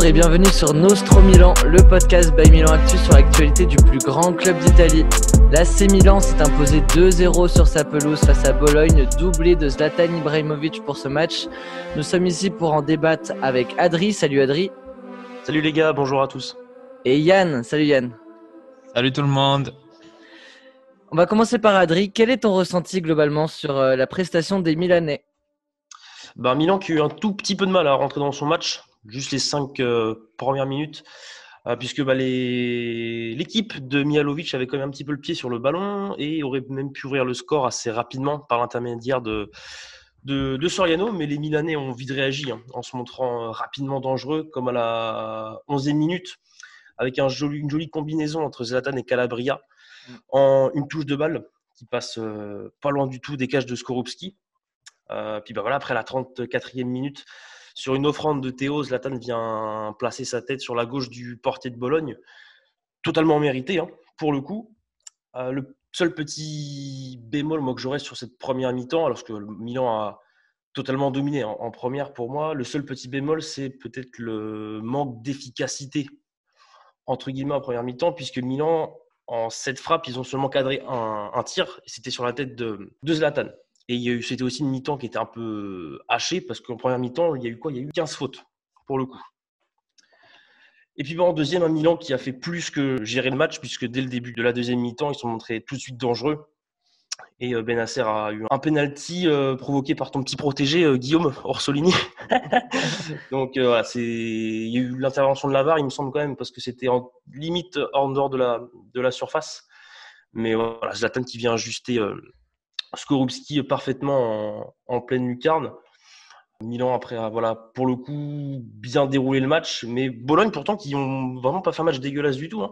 et bienvenue sur Nostro Milan, le podcast by Milan Actu sur l'actualité du plus grand club d'Italie. L'AC Milan s'est imposé 2-0 sur sa pelouse face à Bologne, doublé de Zlatan Ibrahimovic pour ce match. Nous sommes ici pour en débattre avec Adri. Salut Adri. Salut les gars, bonjour à tous. Et Yann. Salut Yann. Salut tout le monde. On va commencer par Adri. Quel est ton ressenti globalement sur la prestation des Milanais ? Milan qui a eu un tout petit peu de mal à rentrer dans son match, juste les 5 premières minutes, puisque l'équipe de Mihajlović avait quand même un petit peu le pied sur le ballon et aurait même pu ouvrir le score assez rapidement par l'intermédiaire de Soriano, mais les Milanais ont vite réagi en se montrant rapidement dangereux, comme à la 11e minute, avec une jolie combinaison entre Zlatan et Calabria, en une touche de balle qui passe pas loin du tout des cages de Skorupski. Puis voilà, après la 34e minute, sur une offrande de Théo, Zlatan vient placer sa tête sur la gauche du portier de Bologne, totalement mérité pour le coup. Le seul petit bémol moi, que j'aurais sur cette première mi-temps, alors que le Milan a totalement dominé en première pour moi, le seul petit bémol, c'est peut-être le manque d'efficacité entre guillemets en première mi-temps, puisque Milan, en 7 frappes, ils ont seulement cadré un tir, et c'était sur la tête de Zlatan. Et c'était aussi une mi-temps qui était un peu hachée, parce qu'en première mi-temps, il y a eu 15 fautes, pour le coup. Et puis en deuxième, un Milan qui a fait plus que gérer le match, puisque dès le début de la deuxième mi-temps, ils se sont montrés tout de suite dangereux. Et Bennacer a eu un penalty provoqué par ton petit protégé, Guillaume Orsolini. Donc voilà, il y a eu l'intervention de la VAR, il me semble quand même, parce que c'était limite en dehors de la surface. Mais voilà, Zlatan qui vient ajuster Skorupski parfaitement en pleine lucarne. Milan après, voilà, pour le coup, bien déroulé le match. Mais Bologne, pourtant, qui ont vraiment pas fait un match dégueulasse du tout.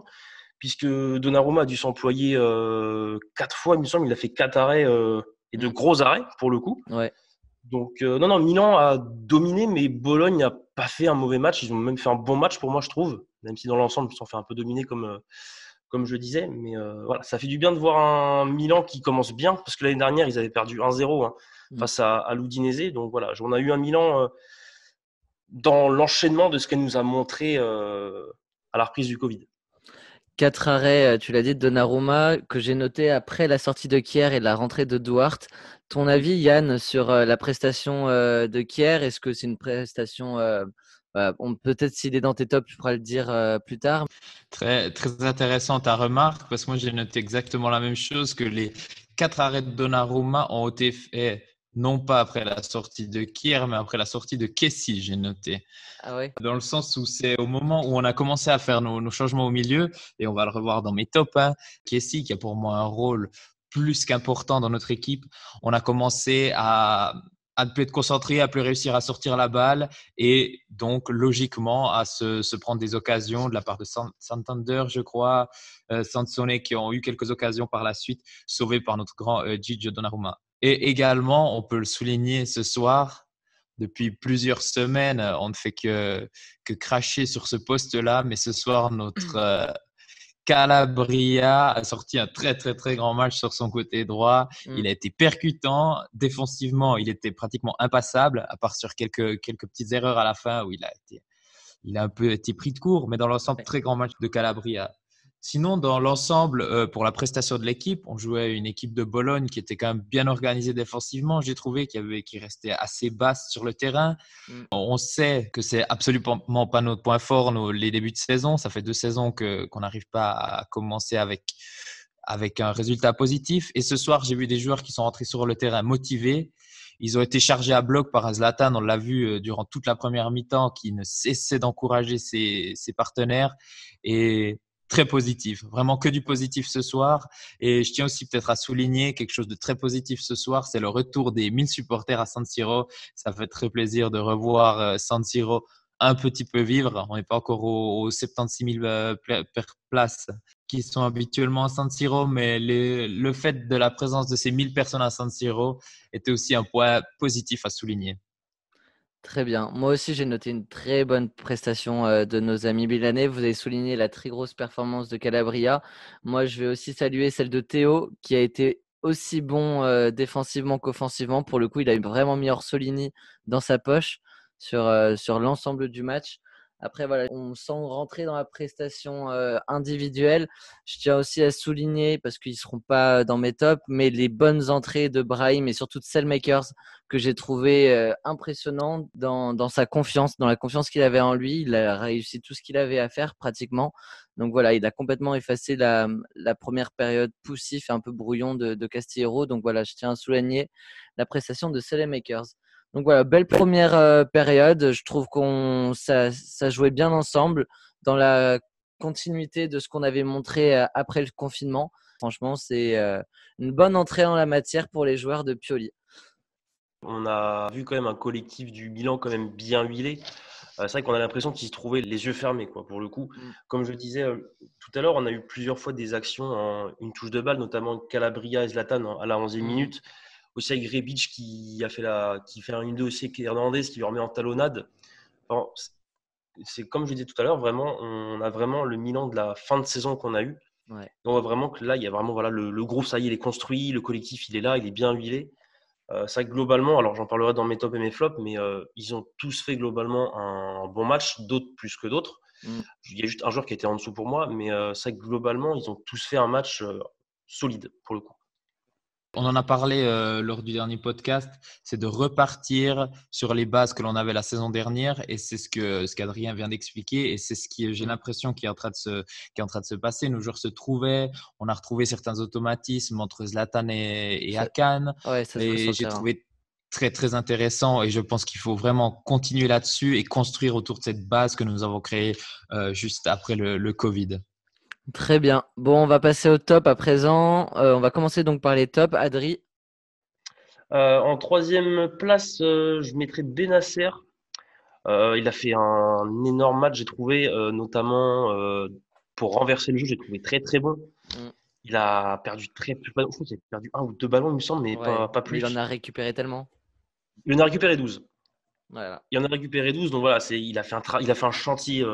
Puisque Donnarumma a dû s'employer 4 fois, il me semble. Il a fait 4 arrêts et de gros arrêts, pour le coup. Ouais. Donc, non, Milan a dominé, mais Bologne n'a pas fait un mauvais match. Ils ont même fait un bon match, pour moi, je trouve. Même si dans l'ensemble, ils se sont fait un peu dominer, comme je le disais. Mais voilà, ça fait du bien de voir un Milan qui commence bien, parce que l'année dernière, ils avaient perdu 1-0 face à l'Udinese. Donc voilà, on a eu un Milan dans l'enchaînement de ce qu'elle nous a montré à la reprise du Covid. 4 arrêts, tu l'as dit, de Donnarumma, que j'ai noté après la sortie de Kjaer et la rentrée de Duarte. Ton avis, Yann, sur la prestation de Kjaer ? Est-ce que c'est une prestation peut-être s'il est dans tes tops, tu pourras le dire plus tard. Très, très intéressante ta remarque, parce que moi j'ai noté exactement la même chose, que les 4 arrêts de Donnarumma ont été faits non pas après la sortie de Kjaer, mais après la sortie de Kessie, j'ai noté. Ah ouais. Dans le sens où c'est au moment où on a commencé à faire nos changements au milieu, et on va le revoir dans mes tops, Kessie qui a pour moi un rôle plus qu'important dans notre équipe, on a commencé à ne plus être concentré, à plus réussir à sortir la balle et donc logiquement à se prendre des occasions de la part de Santander, je crois, Sansone qui ont eu quelques occasions par la suite, sauvées par notre grand Gigio Donnarumma. Et également, on peut le souligner ce soir, depuis plusieurs semaines, on ne fait que cracher sur ce poste-là, mais ce soir, notre Calabria a sorti un très, très, très grand match sur son côté droit. Il a été percutant. Défensivement, il était pratiquement impassable, à part sur quelques petites erreurs à la fin où il a un peu été pris de court. Mais dans l'ensemble, très grand match de Calabria. Sinon, dans l'ensemble, pour la prestation de l'équipe, on jouait une équipe de Bologne qui était quand même bien organisée défensivement. J'ai trouvé qui restait assez basse sur le terrain. On sait que c'est absolument pas notre point fort, les débuts de saison. Ça fait 2 saisons qu'on n'arrive pas à commencer avec un résultat positif. Et ce soir, j'ai vu des joueurs qui sont rentrés sur le terrain motivés. Ils ont été chargés à bloc par Zlatan. On l'a vu durant toute la première mi-temps, qui ne cessait d'encourager ses partenaires. Et très positif, vraiment que du positif ce soir. Et je tiens aussi peut-être à souligner quelque chose de très positif ce soir, c'est le retour des 1000 supporters à San Siro. Ça fait très plaisir de revoir San Siro un petit peu vivre. On n'est pas encore aux 76 000 places qui sont habituellement à San Siro, mais le fait de la présence de ces 1000 personnes à San Siro était aussi un point positif à souligner. Très bien. Moi aussi, j'ai noté une très bonne prestation de nos amis milanais. Vous avez souligné la très grosse performance de Calabria. Moi, je vais aussi saluer celle de Théo, qui a été aussi bon défensivement qu'offensivement. Pour le coup, il a vraiment mis Orsolini dans sa poche sur l'ensemble du match. Après, voilà, on sent rentrer dans la prestation individuelle. Je tiens aussi à souligner, parce qu'ils ne seront pas dans mes tops, mais les bonnes entrées de Brahim et surtout de Selmakers que j'ai trouvé impressionnant dans sa confiance, dans la confiance qu'il avait en lui. Il a réussi tout ce qu'il avait à faire pratiquement. Donc voilà, il a complètement effacé la première période poussif et un peu brouillon de Castillero. Donc voilà, je tiens à souligner la prestation de Selmakers. Donc voilà, belle première période. Je trouve ça jouait bien ensemble dans la continuité de ce qu'on avait montré après le confinement. Franchement, c'est une bonne entrée en la matière pour les joueurs de Pioli. On a vu quand même un collectif du Milan quand même bien huilé. C'est vrai qu'on a l'impression qu'ils se trouvaient les yeux fermés, quoi, pour le coup. Comme je disais tout à l'heure, on a eu plusieurs fois des actions en une touche de balle, notamment Calabria et Zlatan à la 11e minute. Aussi avec Rebic qui fait un 1-2 aussi avec Hernandez qui lui remet en talonnade. Enfin, c'est comme je disais tout à l'heure, vraiment, on a vraiment le Milan de la fin de saison qu'on a eu. Ouais. On voit vraiment que là, il y a vraiment voilà, le groupe, ça y est, il est construit, le collectif, il est là, il est bien huilé. C'est vrai que globalement, alors j'en parlerai dans mes tops et mes flops, mais ils ont tous fait globalement un bon match, d'autres plus que d'autres. Il y a juste un joueur qui était en dessous pour moi, mais c'est vrai que globalement, ils ont tous fait un match solide pour le coup. On en a parlé lors du dernier podcast, c'est de repartir sur les bases que l'on avait la saison dernière et c'est ce qu'Adrien vient d'expliquer et c'est ce qui j'ai l'impression qui est en train de se passer. Nos joueurs se trouvaient, on a retrouvé certains automatismes entre Zlatan et Hakan et j'ai trouvé très très intéressant et je pense qu'il faut vraiment continuer là-dessus et construire autour de cette base que nous avons créée juste après le Covid. Très bien. Bon, on va passer au top à présent. On va commencer donc par les tops. Adri. En troisième place, je mettrais Benasser. Il a fait un énorme match, j'ai trouvé, notamment pour renverser le jeu, j'ai trouvé très très bon. Il a perdu je crois qu'il a perdu 1 ou 2 ballons, il me semble, mais pas plus. Mais il en a récupéré tellement. Il en a récupéré 12. Voilà. Il en a récupéré 12, donc voilà, il a fait un chantier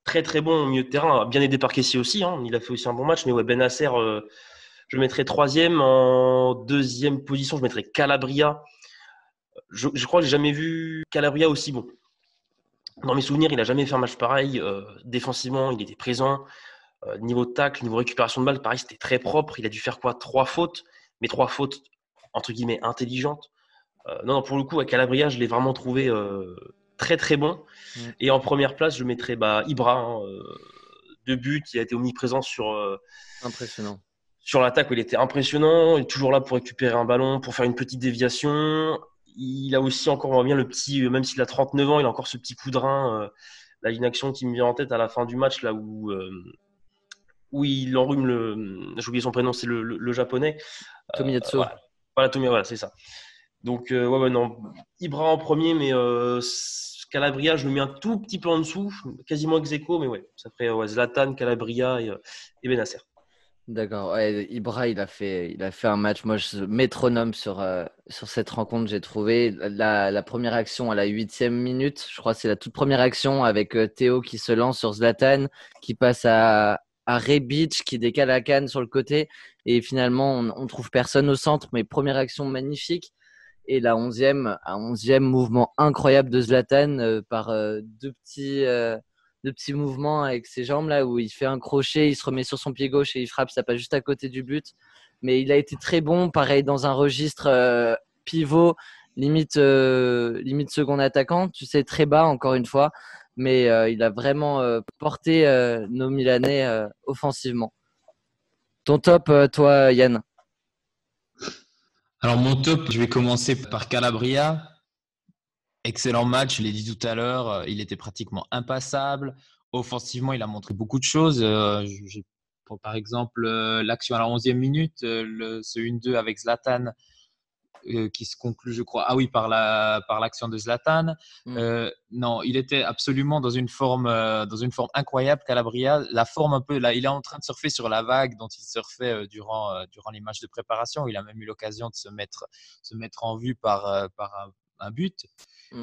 très très bon au milieu de terrain, bien aidé par Kessie aussi. Il a fait aussi un bon match, mais ouais, Benasser, je le mettrais troisième. En deuxième position, je mettrais Calabria. Je crois que j'ai jamais vu Calabria aussi bon. Dans mes souvenirs, il n'a jamais fait un match pareil. Défensivement, il était présent. Niveau tacle, niveau récupération de balle, pareil, c'était très propre. Il a dû faire quoi 3 fautes, mais 3 fautes entre guillemets intelligentes. Non, pour le coup, à Calabria, je l'ai vraiment trouvé très très bon. Et en première place, je mettrais Ibra, 2 buts, il a été omniprésent impressionnant. Sur l'attaque, il était impressionnant. Il est toujours là pour récupérer un ballon, pour faire une petite déviation. Il a aussi encore bien le petit, même s'il a 39 ans, il a encore ce petit coup de rein. Là, une action qui me vient en tête à la fin du match, là où il enrhume j'ai oublié son prénom, c'est le japonais. Tomiyasu. Voilà, voilà, c'est ça. Donc, non. Ibra en premier, mais Calabria, je le mets un tout petit peu en dessous, quasiment ex aequo, mais ouais, ça ferait Zlatan, Calabria et Benasser. D'accord. Ouais, Ibra, il a fait un match, moi, métronome sur cette rencontre, j'ai trouvé. La première action à la 8e minute, je crois que c'est la toute première action avec Théo qui se lance sur Zlatan, qui passe à Rebic, qui décale Hakan sur le côté. Et finalement, on trouve personne au centre, mais première action magnifique. Et la 11e mouvement incroyable de Zlatan par deux petits mouvements avec ses jambes là où il fait un crochet, il se remet sur son pied gauche et il frappe, ça passe juste à côté du but. Mais il a été très bon, pareil dans un registre pivot, limite second attaquant, tu sais, très bas encore une fois. Mais il a vraiment porté nos Milanais offensivement. Ton top, toi, Yann? Alors mon top, je vais commencer par Calabria. Excellent match, je l'ai dit tout à l'heure, il était pratiquement impassable. Offensivement, il a montré beaucoup de choses. Par exemple, l'action à la 11e minute, ce 1-2 avec Zlatan qui se conclut, je crois, par l'action de Zlatan. Non, il était absolument dans une forme incroyable, Calabria. La forme un peu, là, il est en train de surfer sur la vague dont il surfait durant les matchs de préparation. Il a même eu l'occasion de se mettre en vue par un but.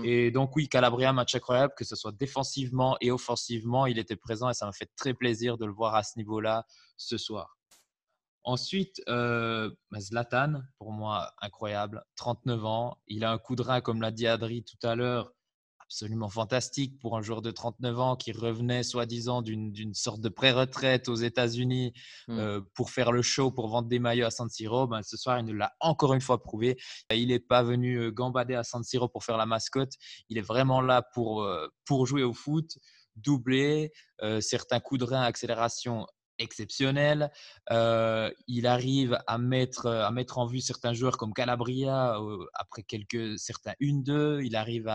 Et donc oui, Calabria, match incroyable, que ce soit défensivement et offensivement, il était présent et ça m'a fait très plaisir de le voir à ce niveau-là ce soir. Ensuite, Zlatan, pour moi, incroyable, 39 ans. Il a un coup de rein, comme l'a dit Adri tout à l'heure, absolument fantastique pour un joueur de 39 ans qui revenait soi-disant d'une sorte de pré-retraite aux États-Unis pour faire le show, pour vendre des maillots à San Siro. Ben, ce soir, il nous l'a encore une fois prouvé. Il n'est pas venu gambader à San Siro pour faire la mascotte. Il est vraiment là pour jouer au foot, doubler, certains coups de rein, accélération exceptionnelle. Il arrive à mettre en vue certains joueurs comme Calabria après certains 1-2. Il arrive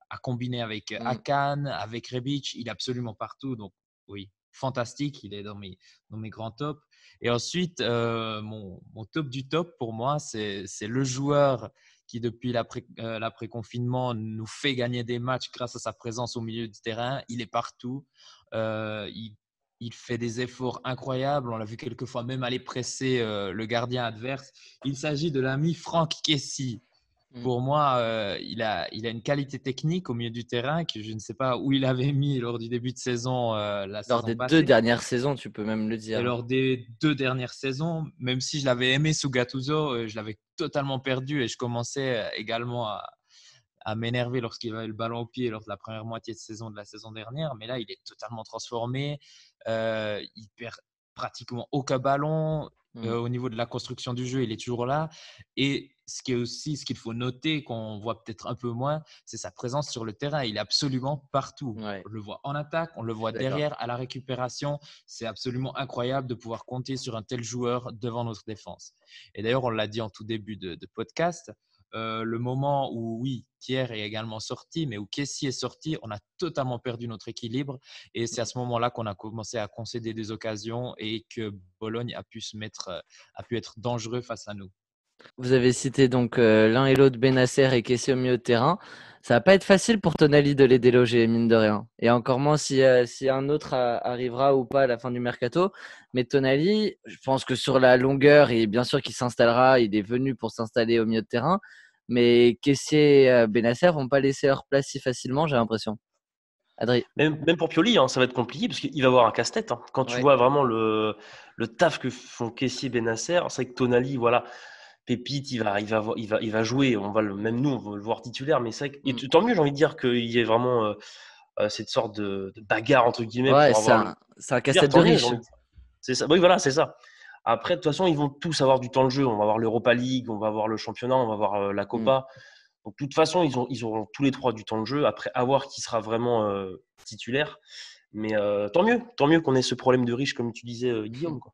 à combiner avec Akan, avec Rebic. Il est absolument partout. Donc, oui, fantastique. Il est dans mes grands tops. Et ensuite, mon top du top pour moi, c'est le joueur qui, depuis l'après-confinement, nous fait gagner des matchs grâce à sa présence au milieu du terrain. Il est partout. Il fait des efforts incroyables. On l'a vu quelquefois même aller presser le gardien adverse. Il s'agit de l'ami Franck Kessie. Pour moi, il a une qualité technique au milieu du terrain que je ne sais pas où il avait mis lors du début de saison la saison Lors des passée. 2 dernières saisons, tu peux même le dire. Et lors des 2 dernières saisons, même si je l'avais aimé sous Gattuso, je l'avais totalement perdu et je commençais également à m'énerver lorsqu'il avait le ballon au pied lors de la première moitié de saison de la saison dernière. Mais là, il est totalement transformé. Il perd pratiquement aucun ballon. Au niveau de la construction du jeu, il est toujours là. Et ce qu'il faut noter, qu'on voit peut-être un peu moins, c'est sa présence sur le terrain. Il est absolument partout. Ouais. On le voit en attaque, on le voit derrière, à la récupération. C'est absolument incroyable de pouvoir compter sur un tel joueur devant notre défense. Et d'ailleurs, on l'a dit en tout début de podcast, le moment où, oui, Thiers est également sorti, mais où Kessie est sorti, on a totalement perdu notre équilibre. Et c'est à ce moment-là qu'on a commencé à concéder des occasions et que Bologne a pu être dangereux face à nous. Vous avez cité donc l'un et l'autre, Bennacer et Kessie au milieu de terrain. Ça va pas être facile pour Tonali de les déloger, mine de rien. Et encore moins si un autre arrivera ou pas à la fin du mercato. Mais Tonali, je pense que sur la longueur, et bien sûr qu'il s'installera, il est venu pour s'installer au milieu de terrain. Mais Kessie et Bennacer vont pas laisser leur place si facilement, j'ai l'impression. Adrien. Même pour Pioli, ça va être compliqué parce qu'il va avoir un casse-tête. Quand tu vois vraiment le taf que font Kessie et Bennacer, c'est vrai que Tonali, voilà, pépite, il va jouer. Même nous, on va le voir titulaire. Mais c'est vrai que, et tant mieux, j'ai envie de dire qu'il y ait vraiment cette sorte de bagarre entre guillemets Ouais, pour avoir c'est un casse-tête de riche. C'est ça. Oui, voilà, c'est ça. Après, de toute façon, ils vont tous avoir du temps de jeu. On va avoir l'Europa League, on va avoir le championnat, on va avoir la Copa. Donc, de toute façon, ils auront tous les trois du temps de jeu. Après, à voir qui sera vraiment titulaire. Mais tant mieux qu'on ait ce problème de riche, comme tu disais, Guillaume, quoi.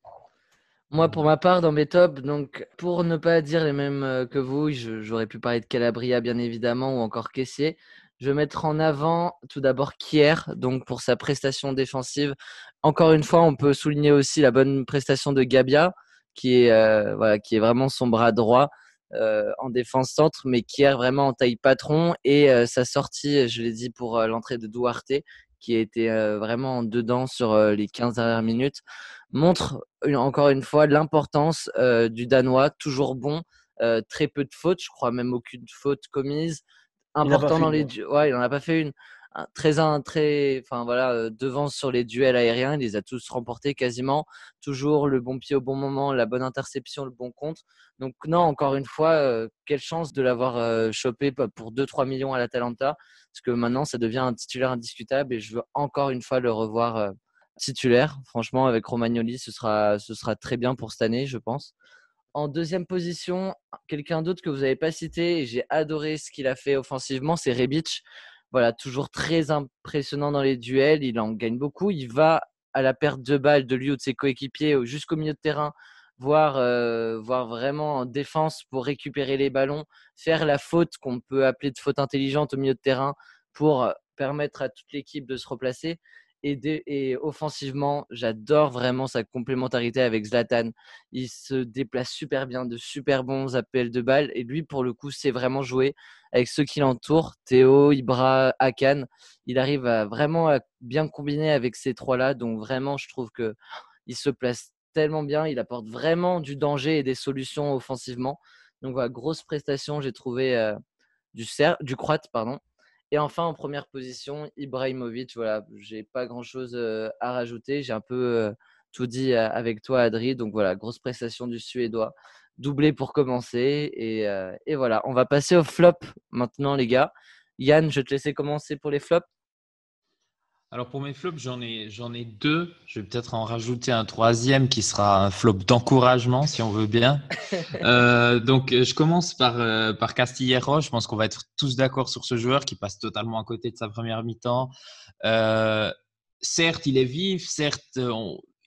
Moi, pour ma part, dans mes tops, donc pour ne pas dire les mêmes que vous, j'aurais pu parler de Calabria, bien évidemment, ou encore Kessié. Je vais mettre en avant tout d'abord Kier, donc pour sa prestation défensive. Encore une fois, on peut souligner aussi la bonne prestation de Gabia, qui est vraiment son bras droit en défense centre, mais Kier vraiment en taille patron. Et sa sortie, je l'ai dit, pour l'entrée de Duarte, qui a été vraiment dedans sur les 15 dernières minutes, montre encore une fois l'importance du Danois, toujours bon, très peu de fautes, je crois même aucune faute commise, important dans les duels. Ouais, il n'en a pas fait une. Devant sur les duels aériens, il les a tous remportés quasiment. Toujours le bon pied au bon moment, la bonne interception, le bon contre. Donc non, encore une fois, quelle chance de l'avoir chopé pour 2-3 millions à l'Atalanta, parce que maintenant ça devient un titulaire indiscutable et je veux encore une fois le revoir titulaire. Franchement, avec Romagnoli, ce sera très bien pour cette année, je pense. En deuxième position, quelqu'un d'autre que vous n'avez pas cité, et j'ai adoré ce qu'il a fait offensivement, c'est Rebic. Voilà, toujours très impressionnant dans les duels, il en gagne beaucoup. Il va à la perte de balle de lui ou de ses coéquipiers jusqu'au milieu de terrain, voire vraiment en défense pour récupérer les ballons, faire la faute qu'on peut appeler de faute intelligente au milieu de terrain pour permettre à toute l'équipe de se replacer. Et offensivement, j'adore vraiment sa complémentarité avec Zlatan. Il se déplace super bien, de super bons appels de balles. Et lui, pour le coup, c'est vraiment jouer avec ceux qui l'entourent. Théo, Ibra, Akan. Il arrive à bien combiner avec ces trois-là. Donc vraiment, je trouve qu'il se place tellement bien. Il apporte vraiment du danger et des solutions offensivement. Donc voilà, grosse prestation, j'ai trouvé du Croate, pardon. Et enfin, en première position, Ibrahimovic. Voilà, j'ai pas grand-chose à rajouter. J'ai un peu tout dit avec toi, Adri. Donc voilà, grosse prestation du Suédois. Doublé pour commencer. Et voilà, on va passer au flop maintenant, les gars. Yann, je vais te laisser commencer pour les flops. Alors pour mes flops, j'en ai deux. Je vais peut-être en rajouter un troisième qui sera un flop d'encouragement, si on veut bien. Donc je commence par Castillejo. Je pense qu'on va être tous d'accord sur ce joueur qui passe totalement à côté de sa première mi-temps. Certes, il est vif, certes,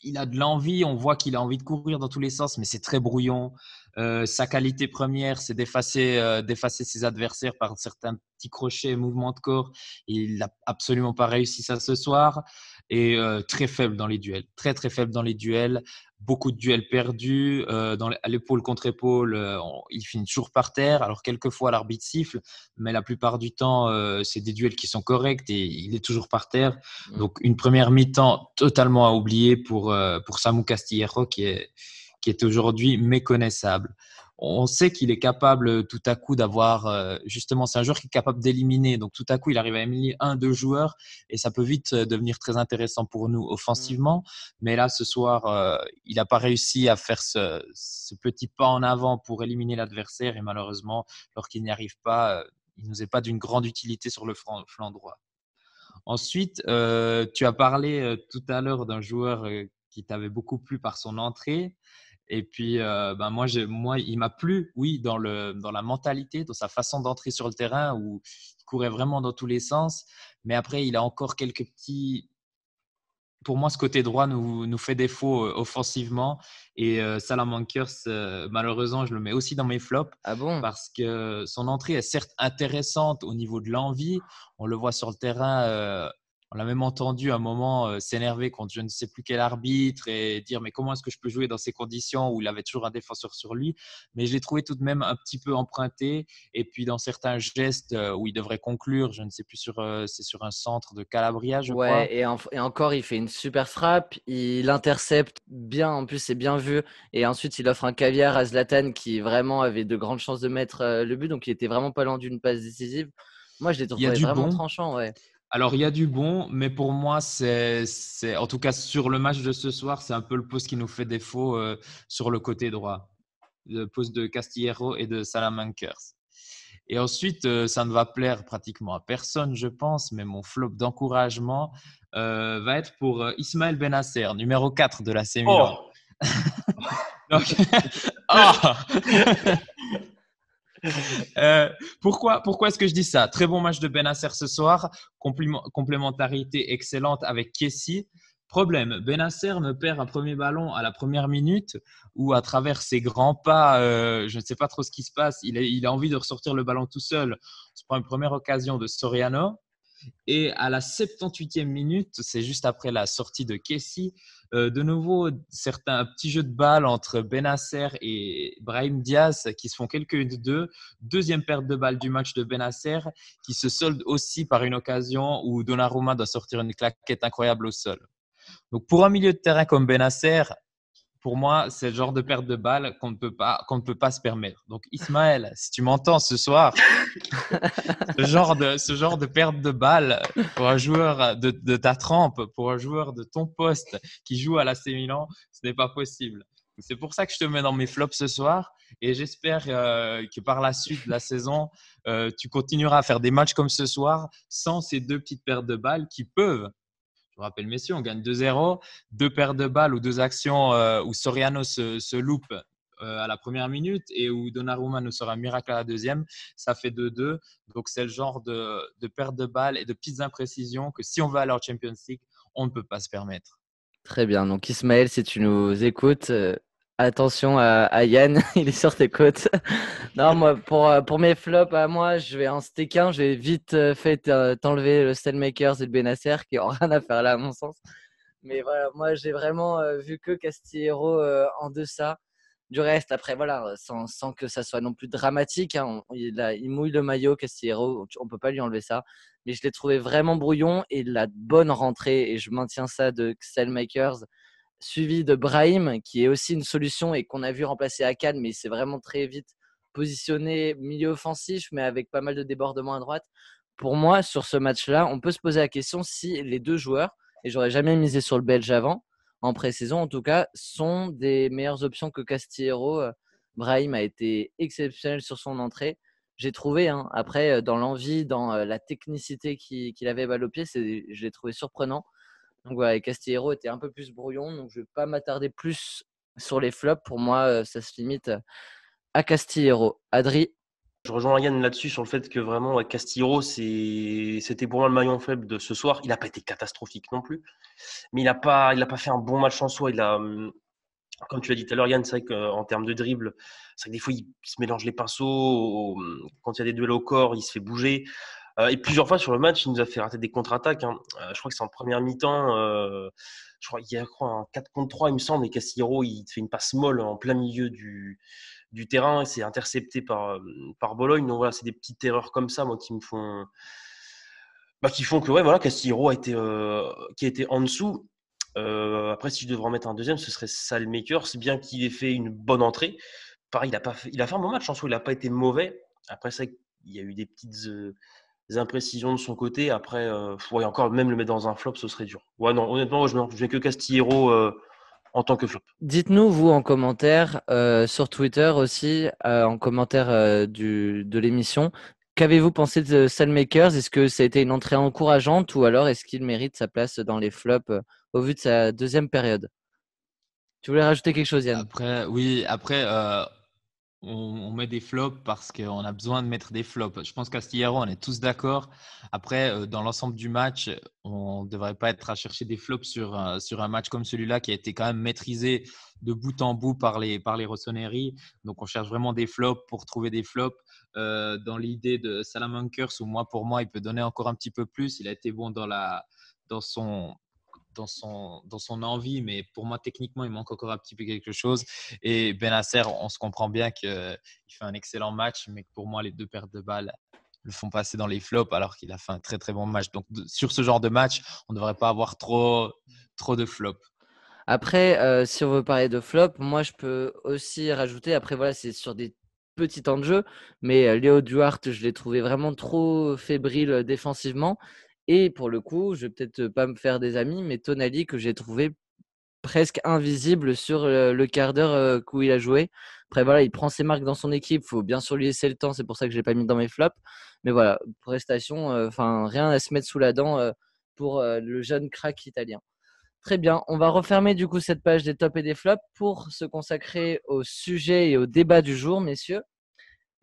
il a de l'envie, on voit qu'il a envie de courir dans tous les sens, mais c'est très brouillon. Sa qualité première, c'est d'effacer ses adversaires par certains petits crochets et mouvements de corps. Il n'a absolument pas réussi ça ce soir. Et très faible dans les duels. Très, très faible dans les duels. Beaucoup de duels perdus. À l'épaule contre épaule, il finit toujours par terre. Alors, quelquefois, l'arbitre siffle, mais la plupart du temps, c'est des duels qui sont corrects et il est toujours par terre. Donc, une première mi-temps totalement à oublier pour Samu Castillejo qui est aujourd'hui méconnaissable. On sait qu'il est capable tout à coup d'avoir, justement, c'est un joueur qui est capable d'éliminer. Donc, tout à coup, il arrive à éliminer un, deux joueurs et ça peut vite devenir très intéressant pour nous offensivement. Mais là, ce soir, il n'a pas réussi à faire ce petit pas en avant pour éliminer l'adversaire et malheureusement, lorsqu'il n'y arrive pas, il nous est pas d'une grande utilité sur le flanc droit. Ensuite, tu as parlé tout à l'heure d'un joueur qui t'avait beaucoup plu par son entrée. Et puis, moi, il m'a plu, oui, dans la mentalité, dans sa façon d'entrer sur le terrain où il courait vraiment dans tous les sens. Mais après, il a encore quelques petits. Pour moi, ce côté droit nous fait défaut offensivement. Et Salamancers, malheureusement, je le mets aussi dans mes flops. Ah bon? Parce que son entrée est certes intéressante au niveau de l'envie. On le voit sur le terrain. On l'a même entendu à un moment s'énerver contre je ne sais plus quel arbitre et dire mais comment est-ce que je peux jouer dans ces conditions où il avait toujours un défenseur sur lui. Mais je l'ai trouvé tout de même un petit peu emprunté. Et puis dans certains gestes où il devrait conclure, je ne sais plus c'est sur un centre de Calabria, je crois. Ouais, et encore, il fait une super frappe, il intercepte bien, en plus c'est bien vu, et ensuite il offre un caviar à Zlatan qui vraiment avait de grandes chances de mettre le but, donc il était vraiment pas loin d'une passe décisive. Moi, je l'ai Il y a trouvé du vraiment bon. tranchant, ouais. Alors, il y a du bon, mais pour moi, en tout cas sur le match de ce soir, c'est un peu le poste qui nous fait défaut sur le côté droit. Le poste de Castillejo et de Salamancers. Et ensuite, ça ne va plaire pratiquement à personne, je pense, mais mon flop d'encouragement va être pour Ismaël Bennacer, numéro 4 de l'AC Milan. Oh. Donc, pourquoi est-ce que je dis ça? Très bon match de Bennacer ce soir, complémentarité excellente avec Kessie. Problème, Bennacer me perd un premier ballon à la première minute où à travers ses grands pas, je ne sais pas trop ce qui se passe, il a envie de ressortir le ballon tout seul. On se prend une première occasion de Soriano. Et à la 78e minute, c'est juste après la sortie de Kessie, de nouveau, certains petits jeux de balle entre Bennacer et Brahim Diaz qui se font quelques-unes de deux. Deuxième perte de balle du match de Bennacer qui se solde aussi par une occasion où Donnarumma doit sortir une claquette incroyable au sol. Donc pour un milieu de terrain comme Bennacer, pour moi, c'est le genre de perte de balle qu'on ne peut pas se permettre. Donc Ismaël, si tu m'entends ce soir, ce genre de perte de balle pour un joueur de ta trempe, pour un joueur de ton poste qui joue à l'AC Milan, ce n'est pas possible. C'est pour ça que je te mets dans mes flops ce soir et j'espère que par la suite de la saison, tu continueras à faire des matchs comme ce soir sans ces deux petites pertes de balles qui peuvent. Je vous rappelle, messieurs, on gagne 2-0, deux pertes de balles ou deux actions où Soriano se loupe à la première minute et où Donnarumma nous sera un miracle à la deuxième, ça fait 2-2. Donc, c'est le genre de perte de balles et de petites imprécisions que si on veut aller en Champions League, on ne peut pas se permettre. Très bien, donc Ismaël, si tu nous écoutes, attention à Yann, il est sur tes côtes. Non, moi, pour mes flops, à moi, je vais en stick un. Je vais vite fait t'enlever le Stellmakers et le Bennacer qui n'ont rien à faire là, à mon sens. Mais voilà, moi, j'ai vraiment vu que Castillejo en deçà du reste. Après, voilà, sans que ça soit non plus dramatique, hein, il mouille le maillot, Castillejo, on ne peut pas lui enlever ça. Mais je l'ai trouvé vraiment brouillon et la bonne rentrée, et je maintiens ça, de Stellmakers suivi de Brahim, qui est aussi une solution et qu'on a vu remplacer Akan, mais c'est vraiment très vite positionné milieu offensif, mais avec pas mal de débordements à droite. Pour moi, sur ce match-là, on peut se poser la question si les deux joueurs, et j'aurais jamais misé sur le Belge avant, en pré-saison en tout cas, sont des meilleures options que Castillejo. Brahim a été exceptionnel sur son entrée, j'ai trouvé. Hein. Après, dans l'envie, dans la technicité qu'il avait balle au pied, je l'ai trouvé surprenant. Donc voilà, et Castillero était un peu plus brouillon. Donc je ne vais pas m'attarder plus sur les flops. Pour moi, ça se limite à Castillero. Adri, Je rejoins Yann là-dessus sur le fait que vraiment Castillo, c'était pour moi le maillon faible de ce soir. Il n'a pas été catastrophique non plus, mais il a pas fait un bon match en soi. Comme tu l'as dit tout à l'heure, Yann, c'est vrai qu'en termes de dribble, c'est vrai que des fois il se mélange les pinceaux. Quand il y a des duels au corps, il se fait bouger. Et plusieurs fois sur le match, il nous a fait rater des contre-attaques. Hein. Je crois que c'est en première mi-temps. Je crois qu'il y a un 4 contre 3, il me semble, et Castillo, il fait une passe molle en plein milieu du terrain et c'est intercepté par Bologne. Donc voilà, c'est des petites erreurs comme ça, moi, qui font que ouais, voilà, Castillo qui a été en dessous. Après, si je devrais en mettre un deuxième, ce serait Salmakers, bien qu'il ait fait une bonne entrée. Pareil, il a fait un bon match en soi, il n'a pas été mauvais. Après, ça, il y a eu des petites imprécisions de son côté. Après, ouais, encore, même le mettre dans un flop, ce serait dur. Ouais, non, honnêtement, je mets que Castillero en tant que flop. dites-nous, vous, en commentaire, sur Twitter aussi, en commentaire de l'émission, qu'avez-vous pensé de Salmakers? Est-ce que ça a été une entrée encourageante ou alors est-ce qu'il mérite sa place dans les flops au vu de sa deuxième période? Tu voulais rajouter quelque chose, Yann? Après, oui, après, on met des flops parce qu'on a besoin de mettre des flops. Je pense qu'à Castillero, on est tous d'accord. Après, dans l'ensemble du match, on ne devrait pas être à chercher des flops sur un match comme celui-là qui a été quand même maîtrisé de bout en bout par les Rossoneri. Donc, on cherche vraiment des flops pour trouver des flops. Dans l'idée de Salamankers, pour moi, il peut donner encore un petit peu plus. Il a été bon dans son dans son envie, mais pour moi, techniquement, il manque encore un petit peu quelque chose. Et Benasser, on se comprend bien qu'il fait un excellent match, mais que pour moi, les deux pertes de balles le font passer dans les flops alors qu'il a fait un très, très bon match. Donc, sur ce genre de match, on ne devrait pas avoir trop de flops. Après, si on veut parler de flop, moi je peux aussi rajouter, après voilà, c'est sur des petits temps de jeu, mais Léo Duarte, je l'ai trouvé vraiment trop fébrile défensivement. Et pour le coup, je vais peut-être pas me faire des amis, mais Tonali que j'ai trouvé presque invisible sur le quart d'heure où il a joué. Après voilà, il prend ses marques dans son équipe, il faut bien sûr lui laisser le temps, c'est pour ça que je l'ai pas mis dans mes flops. Mais voilà, prestation, enfin rien à se mettre sous la dent pour le jeune crack italien. Très bien, on va refermer du coup cette page des tops et des flops pour se consacrer au sujet et au débat du jour, messieurs.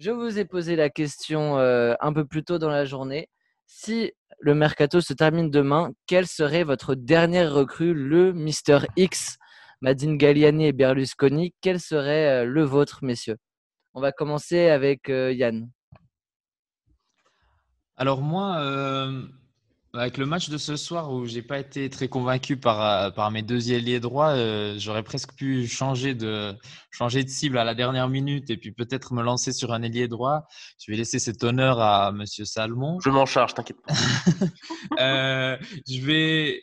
Je vous ai posé la question un peu plus tôt dans la journée. Si le mercato se termine demain, quelle serait votre dernière recrue, le Mister X, Madine Galliani et Berlusconi? Quel serait le vôtre, messieurs? On va commencer avec Yann. Alors moi, avec le match de ce soir où j'ai pas été très convaincu par mes deux ailiers droits, j'aurais presque pu changer de cible à la dernière minute et puis peut-être me lancer sur un ailier droit. Je vais laisser cet honneur à Monsieur Salmon. Je m'en charge, t'inquiète pas. Je vais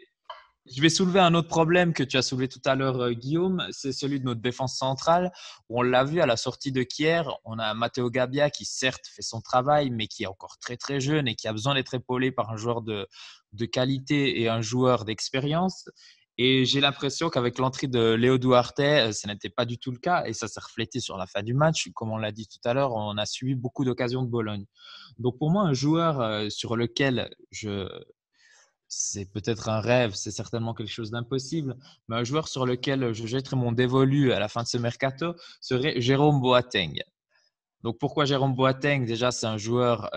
je vais soulever un autre problème que tu as soulevé tout à l'heure, Guillaume, c'est celui de notre défense centrale, où on l'a vu à la sortie de Kier, on a Matteo Gabbia qui certes fait son travail, mais qui est encore très très jeune et qui a besoin d'être épaulé par un joueur de qualité et un joueur d'expérience. Et j'ai l'impression qu'avec l'entrée de Léo Duarte, ce n'était pas du tout le cas et ça s'est reflété sur la fin du match. Comme on l'a dit tout à l'heure, on a suivi beaucoup d'occasions de Bologne. Donc pour moi, un joueur sur lequel c'est peut-être un rêve, c'est certainement quelque chose d'impossible, mais un joueur sur lequel je jetterai mon dévolu à la fin de ce mercato serait Jérôme Boateng. Donc pourquoi Jérôme Boateng? Déjà, c'est un joueur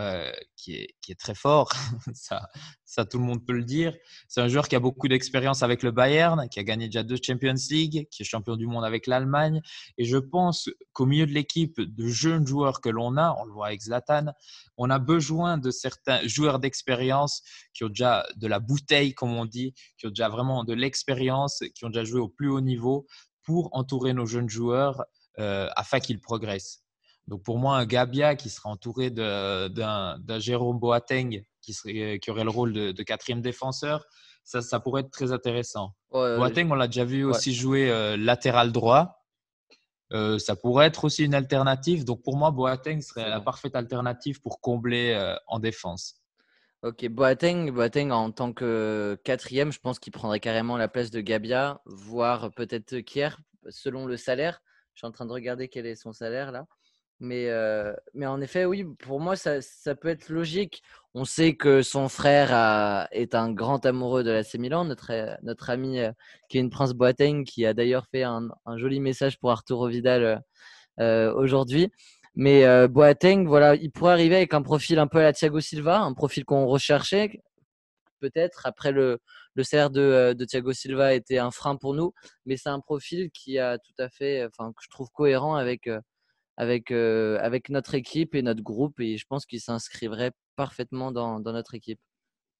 qui est très fort, ça tout le monde peut le dire. C'est un joueur qui a beaucoup d'expérience avec le Bayern, qui a gagné déjà 2 Champions League, qui est champion du monde avec l'Allemagne. Et je pense qu'au milieu de l'équipe de jeunes joueurs que l'on a, on le voit avec Zlatan, on a besoin de certains joueurs d'expérience qui ont déjà de la bouteille, comme on dit, qui ont déjà vraiment de l'expérience, qui ont déjà joué au plus haut niveau pour entourer nos jeunes joueurs afin qu'ils progressent. Donc pour moi, un Gabbia qui serait entouré d'un Jérôme Boateng qui aurait le rôle de quatrième défenseur, ça pourrait être très intéressant. Boateng, on l'a déjà vu aussi jouer latéral droit. Ça pourrait être aussi une alternative. Donc pour moi, Boateng serait la parfaite alternative pour combler en défense. Ok, Boateng en tant que quatrième, je pense qu'il prendrait carrément la place de Gabbia, voire peut-être Kier, selon le salaire. Je suis en train de regarder quel est son salaire là. Mais en effet, oui, pour moi, ça peut être logique. On sait que son frère est un grand amoureux de l'AC Milan, notre ami Kevin Prince Boateng, qui a d'ailleurs fait un joli message pour Arturo Vidal aujourd'hui. Mais Boateng, voilà, il pourrait arriver avec un profil un peu à la Thiago Silva, un profil qu'on recherchait peut-être. Après, le salaire de Thiago Silva était un frein pour nous, mais c'est un profil qui a tout à fait, enfin, que je trouve cohérent avec notre équipe et notre groupe, et je pense qu'il s'inscrivrait parfaitement dans notre équipe.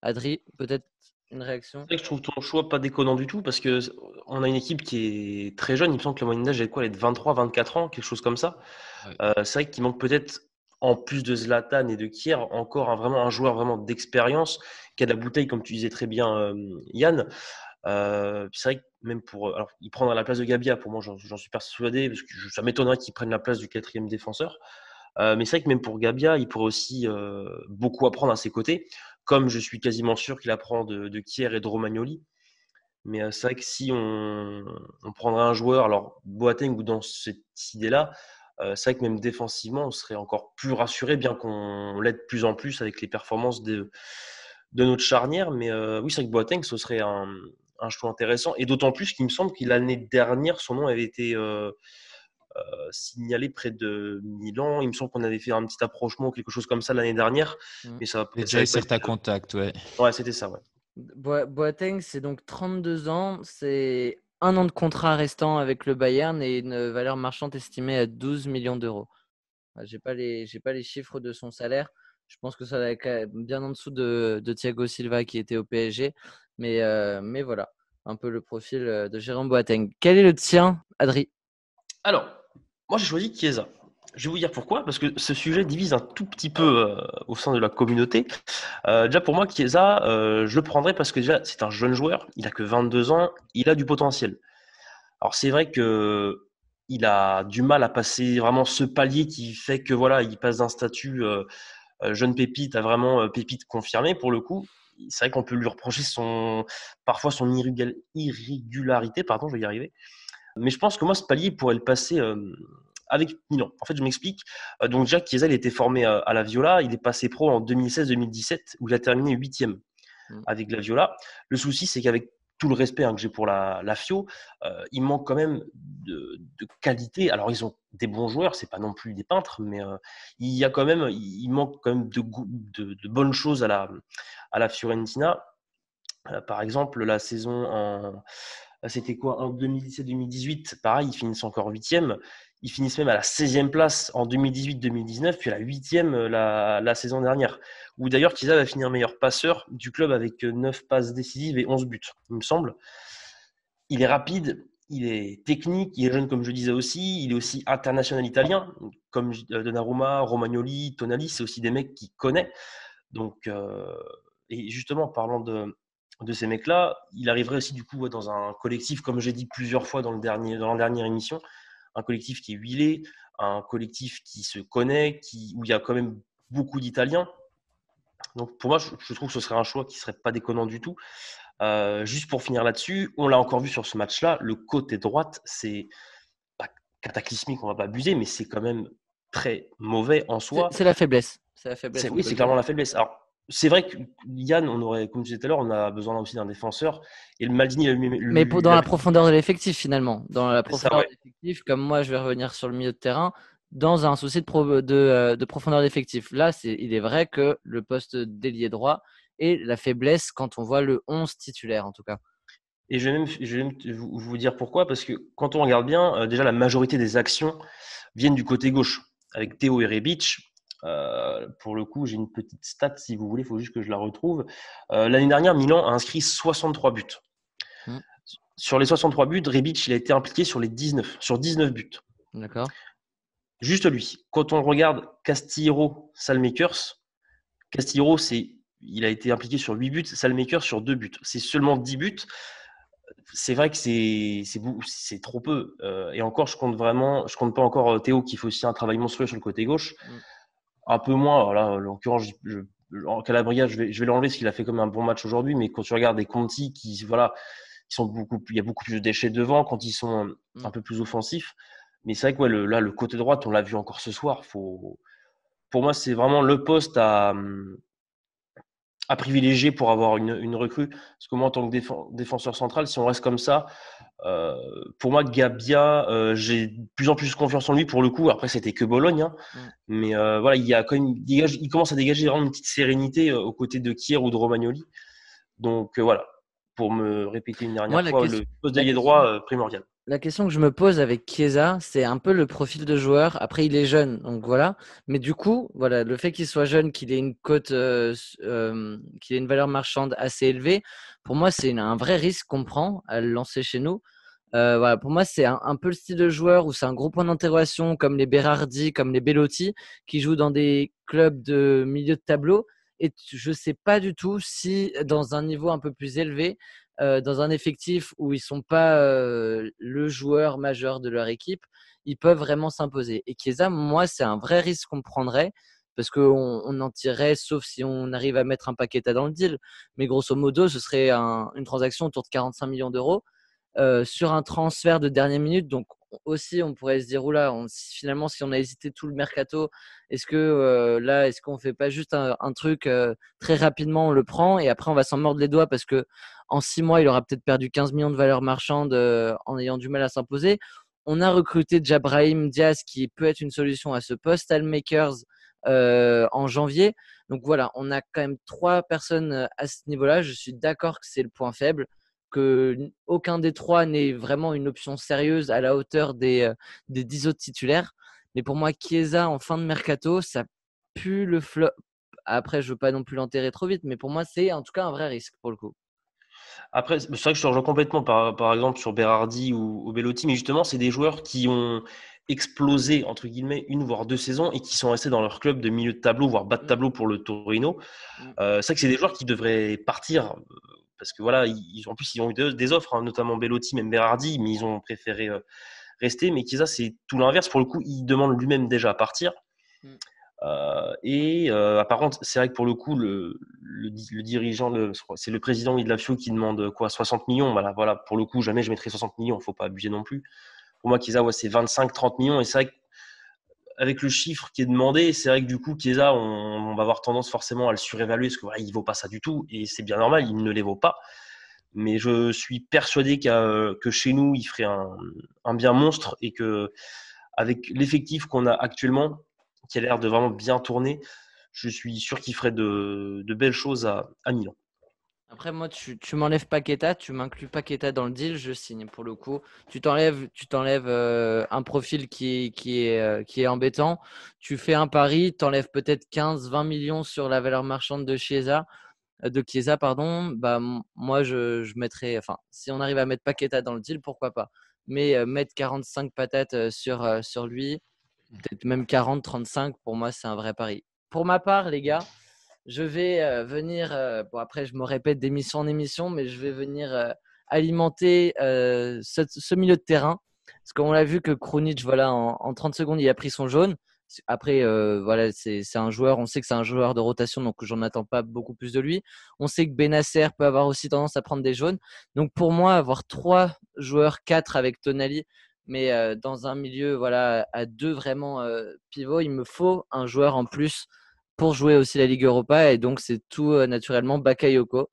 Adri, peut-être une réaction? C'est vrai que je trouve ton choix pas déconnant du tout parce que on a une équipe qui est très jeune. Il me semble que la moyenne d'âge est quoi? Elle est de 23, 24 ans, quelque chose comme ça. Ouais. C'est vrai qu'il manque peut-être, en plus de Zlatan et de Kier, encore vraiment un joueur vraiment d'expérience qui a de la bouteille, comme tu disais très bien, Yann. C'est vrai que même alors, il prendra la place de Gabia. Pour moi, j'en suis persuadé parce que ça m'étonnerait qu'il prenne la place du quatrième défenseur. Mais c'est vrai que même pour Gabia, il pourrait aussi beaucoup apprendre à ses côtés, comme je suis quasiment sûr qu'il apprend de Kier et de Romagnoli. Mais c'est vrai que si on prendrait un joueur, alors Boateng ou dans cette idée-là, c'est vrai que même défensivement, on serait encore plus rassuré, bien qu'on l'aide de plus en plus avec les performances de notre charnière. Mais oui, c'est vrai que Boateng, ce serait un choix intéressant. Et d'autant plus qu'il me semble que l'année dernière, son nom avait été signalé près de Milan. Il me semble qu'on avait fait un petit approchement ou quelque chose comme ça l'année dernière. Mais ça J'ai ça déjà avait eu pas certains été... contacts, ouais. Ouais, c'était ça, ouais. Boateng, c'est donc 32 ans, c'est un an de contrat restant avec le Bayern et une valeur marchande estimée à 12 millions d'euros. J'ai pas les chiffres de son salaire. Je pense que ça va être bien en dessous de Thiago Silva qui était au PSG. Mais voilà, un peu le profil de Jérôme Boateng. Quel est le tien, Adri? Alors, moi j'ai choisi Chiesa. Je vais vous dire pourquoi, parce que ce sujet divise un tout petit peu au sein de la communauté. Déjà pour moi, Chiesa, je le prendrais parce que déjà c'est un jeune joueur, il a que 22 ans, il a du potentiel. Alors c'est vrai que il a du mal à passer vraiment ce palier qui fait que voilà, il passe d'un statut jeune pépite à vraiment pépite confirmée pour le coup. C'est vrai qu'on peut lui reprocher parfois son irrégularité, pardon, je vais y arriver. Mais je pense que moi, ce palier pourrait le passer avec Milan. En fait, je m'explique. Donc, Jacques Chiesa, il était formé à la Viola. Il est passé pro en 2016-2017, où il a terminé 8e avec la Viola. Le souci, c'est qu'avec tout le respect que j'ai pour la Fio, il manque quand même de qualité. Alors, ils ont des bons joueurs, c'est pas non plus des peintres, mais il manque quand même de bonnes choses à la Fiorentina. Par exemple, la saison c'était quoi en 2017-2018, pareil, ils finissent encore 8e. Ils finissent même à la 16e place en 2018-2019, puis à la 8e la saison dernière. Où d'ailleurs, Chiesa va finir meilleur passeur du club avec 9 passes décisives et 11 buts, il me semble. Il est rapide, il est technique, il est jeune comme je disais aussi, il est aussi international italien, comme Donnarumma, Romagnoli, Tonali, c'est aussi des mecs qu'il connaît. Donc, et justement, parlant de ces mecs-là, il arriverait aussi du coup dans un collectif, comme j'ai dit plusieurs fois dans la dernière émission, un collectif qui est huilé, un collectif qui se connaît, où il y a quand même beaucoup d'Italiens. Donc pour moi, je trouve que ce serait un choix qui serait pas déconnant du tout. Juste pour finir là-dessus, on l'a encore vu sur ce match-là, le côté droite, c'est pas cataclysmique, on va pas abuser, mais c'est quand même très mauvais en soi. C'est la faiblesse. C'est la faiblesse. Oui, c'est clairement la faiblesse. Alors, c'est vrai que Yann, comme je disais tout à l'heure, on a besoin aussi d'un défenseur. Et le Maldini, Mais dans la profondeur de l'effectif, finalement. Dans la c'est ça, profondeur ouais. de l'effectif, comme moi, je vais revenir sur le milieu de terrain, dans un souci de profondeur d'effectif. Là, il est vrai que le poste d'ailier droit est la faiblesse quand on voit le 11 titulaire, en tout cas. Et je vais même vous dire pourquoi. Parce que quand on regarde bien, déjà, la majorité des actions viennent du côté gauche, avec Théo et Rebic. Pour le coup, j'ai une petite stat, si vous voulez, il faut juste que je la retrouve. L'année dernière, Milan a inscrit 63 buts. Sur les 63 buts, Rebic, il a été impliqué sur 19 buts. D'accord. Juste lui. Quand on regarde Castillo, Salmakers, Castillo, il a été impliqué sur 8 buts, Salmakers sur 2 buts. C'est seulement 10 buts. C'est vrai que c'est trop peu. Et encore, je compte pas encore Théo qui fait aussi un travail monstrueux sur le côté gauche. Un peu moins. Voilà, en l'occurrence, en Calabria, je vais l'enlever parce qu'il a fait comme un bon match aujourd'hui. Mais quand tu regardes des Conti il y a beaucoup plus de déchets devant quand ils sont un peu plus offensifs. Mais c'est vrai que ouais, là, le côté droite, on l'a vu encore ce soir. Pour moi, c'est vraiment le poste à privilégier pour avoir une recrue. Parce que moi, en tant que défenseur central, si on reste comme ça, euh, pour moi, Gabia, j'ai de plus en plus confiance en lui pour le coup. Après, c'était que Bologne, hein. Mais voilà, il y a quand même, il commence à dégager vraiment une petite sérénité aux côtés de Kier ou de Romagnoli. Donc voilà, pour me répéter une Moi, dernière fois, le poste la d'ailier question, droit, primordial. la question que je me pose avec Chiesa, c'est un peu le profil de joueur. Après, il est jeune, donc voilà. Mais du coup, voilà, le fait qu'il soit jeune, qu'il ait une cote, qu'il ait une valeur marchande assez élevée, pour moi, c'est un vrai risque qu'on prend à le lancer chez nous. Voilà, pour moi, c'est un peu le style de joueur où c'est un gros point d'interrogation, comme les Berardi, comme les Bellotti, qui jouent dans des clubs de milieu de tableau. Et je ne sais pas du tout si, dans un niveau un peu plus élevé, dans un effectif où ils ne sont pas le joueur majeur de leur équipe, ils peuvent vraiment s'imposer. Et Chiesa, moi, c'est un vrai risque qu'on prendrait. Parce qu'on en tirerait, sauf si on arrive à mettre un Paqueta dans le deal. Mais grosso modo, ce serait une transaction autour de 45 millions d'euros sur un transfert de dernière minute. Donc aussi, on pourrait se dire, oula, finalement, si on a hésité tout le mercato, est-ce que là, est-ce qu'on fait pas juste un truc très rapidement, on le prend et après on va s'en mordre les doigts parce que en 6 mois, il aura peut-être perdu 15 millions de valeur marchande en ayant du mal à s'imposer. On a recruté Jabrahim Diaz qui peut être une solution à ce poste, Almakers en janvier. Donc voilà, on a quand même 3 personnes à ce niveau-là. Je suis d'accord que c'est le point faible que aucun des 3 n'est vraiment une option sérieuse à la hauteur des 10 autres titulaires. Mais pour moi, Chiesa en fin de mercato, ça pue le flop. Après, je ne veux pas non plus l'enterrer trop vite, mais pour moi, c'est en tout cas un vrai risque pour le coup. Après, c'est vrai que je te rejoins complètement, par exemple, sur Berardi ou Bellotti, mais justement, c'est des joueurs qui ont explosé, entre guillemets, 1 voire 2 saisons et qui sont restés dans leur club de milieu de tableau, voire bas de Mm, tableau pour le Torino. mm. C'est vrai que c'est des joueurs qui devraient partir parce que voilà, en plus, ils ont eu des offres, hein, notamment Bellotti, même Berardi, mais ils ont préféré rester. Mais Chiesa, c'est tout l'inverse. Pour le coup, il demande lui-même déjà à partir. Mm. Par contre, c'est vrai que pour le coup, le dirigeant, c'est le président de la FIO qui demande quoi, 60 millions. Voilà, pour le coup, jamais je mettrai 60 millions. Il ne faut pas abuser non plus. Pour moi, Chiesa, ouais, c'est 25-30 millions. Et c'est vrai qu'avec le chiffre qui est demandé, c'est vrai que du coup, Chiesa, on va avoir tendance forcément à le surévaluer parce que voilà, il ne vaut pas ça du tout. Et c'est bien normal, il ne les vaut pas. Mais je suis persuadé que chez nous, il ferait un bien monstre et que avec l'effectif qu'on a actuellement, qui a l'air de vraiment bien tourner, je suis sûr qu'il ferait de belles choses à Milan. Après, moi, tu m'enlèves Paqueta, tu m'inclus Paqueta dans le deal, je signe pour le coup. Tu t'enlèves un profil qui est embêtant. Tu fais un pari, tu enlèves peut-être 15-20 millions sur la valeur marchande de Chiesa, pardon. Bah, moi, je mettrais, enfin, si on arrive à mettre Paqueta dans le deal, pourquoi pas. Mais mettre 45 patates sur lui, peut-être même 40-35, pour moi, c'est un vrai pari. Pour ma part, les gars, je vais venir, bon après je me répète d'émission en émission, mais je vais venir alimenter ce milieu de terrain. Parce qu'on l'a vu que Krunic, voilà, en 30 secondes, il a pris son jaune. Après, voilà, c'est un joueur, on sait que c'est un joueur de rotation, donc j'en attends pas beaucoup plus de lui. On sait que Benasser peut avoir aussi tendance à prendre des jaunes. Donc pour moi, avoir 3 joueurs, 4 avec Tonali, mais dans un milieu voilà, à 2 vraiment pivots, il me faut un joueur en plus pour jouer aussi la Ligue Europa. Et donc, c'est tout naturellement Bakayoko,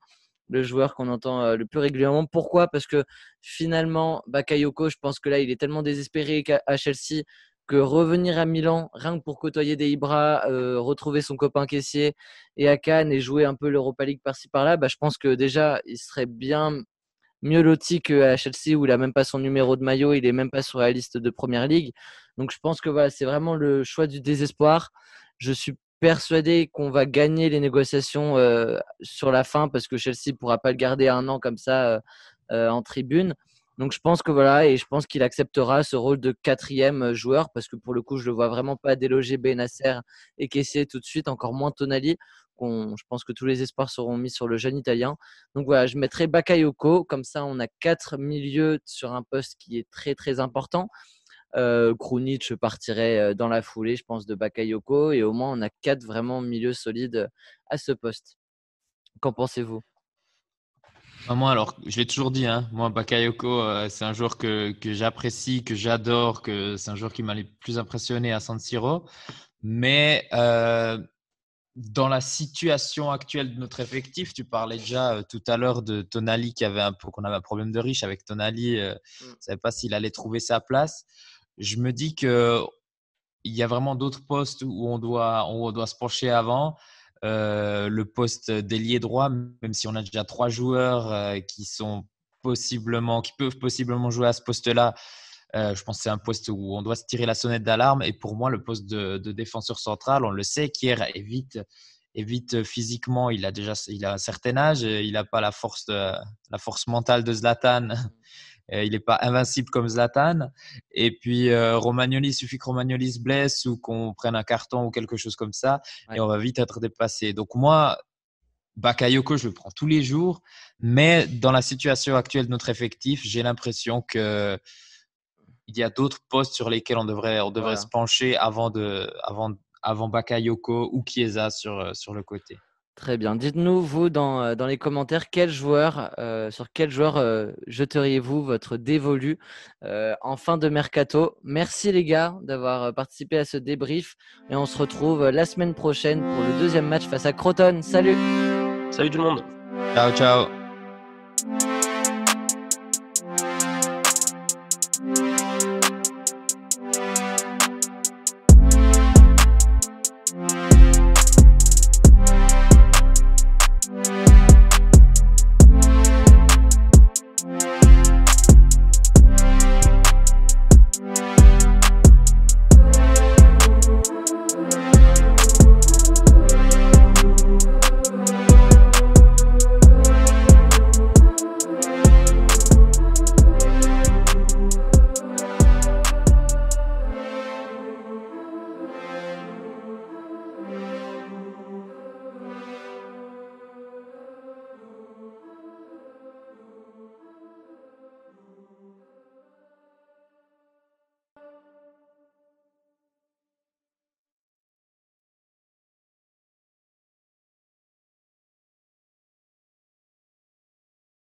le joueur qu'on entend le plus régulièrement. Pourquoi? Parce que finalement, Bakayoko, je pense que là, il est tellement désespéré à Chelsea que revenir à Milan, rien que pour côtoyer des Ibra, retrouver son copain caissier et à Cannes et jouer un peu l'Europa League par-ci par-là, bah, je pense que déjà, il serait bien mieux loti qu'à Chelsea où il n'a même pas son numéro de maillot, il n'est même pas sur la liste de Première Ligue. Donc je pense que voilà, c'est vraiment le choix du désespoir. Je suis persuadé qu'on va gagner les négociations sur la fin parce que Chelsea ne pourra pas le garder 1 an comme ça en tribune. Donc je pense que voilà, et je pense qu'il acceptera ce rôle de 4e joueur parce que pour le coup, je ne le vois vraiment pas déloger Benasser et Kessié tout de suite, encore moins Tonali. Je pense que tous les espoirs seront mis sur le jeune Italien. Donc voilà, je mettrai Bakayoko. Comme ça, on a 4 milieux sur un poste qui est très très important. Krunic partirait dans la foulée, je pense, de Bakayoko. Et au moins, on a 4 vraiment milieux solides à ce poste. Qu'en pensez-vous? Moi, alors, je l'ai toujours dit, hein, moi, Bakayoko, c'est un joueur que j'apprécie, que j'adore, que c'est un joueur qui m'a le plus impressionné à San Siro. Mais dans la situation actuelle de notre effectif, tu parlais déjà tout à l'heure de Tonali qu'on avait un problème de riche avec Tonali. Je ne savais pas s'il allait trouver sa place. Je me dis que il y a vraiment d'autres postes où on doit se pencher avant. Le poste d'ailier droit, même si on a déjà 3 joueurs qui peuvent possiblement jouer à ce poste-là. Je pense que c'est un poste où on doit se tirer la sonnette d'alarme. Et pour moi, le poste de défenseur central, on le sait, Kier est vite physiquement. Il a un certain âge. Il n'a pas la force mentale de Zlatan. Il n'est pas invincible comme Zlatan. Et puis, Romagnoli, il suffit que Romagnoli se blesse ou qu'on prenne un carton ou quelque chose comme ça. Ouais. Et on va vite être dépassé. Donc, moi, Bakayoko, je le prends tous les jours. Mais dans la situation actuelle de notre effectif, j'ai l'impression qu'il y a d'autres postes sur lesquels on devrait se pencher avant Bakayoko ou Chiesa sur le côté. Très bien. Dites-nous, vous, dans les commentaires, sur quel joueur jeteriez-vous votre dévolu en fin de mercato? Merci les gars d'avoir participé à ce débrief et on se retrouve la semaine prochaine pour le deuxième match face à Crotone. Salut! Salut tout le monde! Ciao, ciao!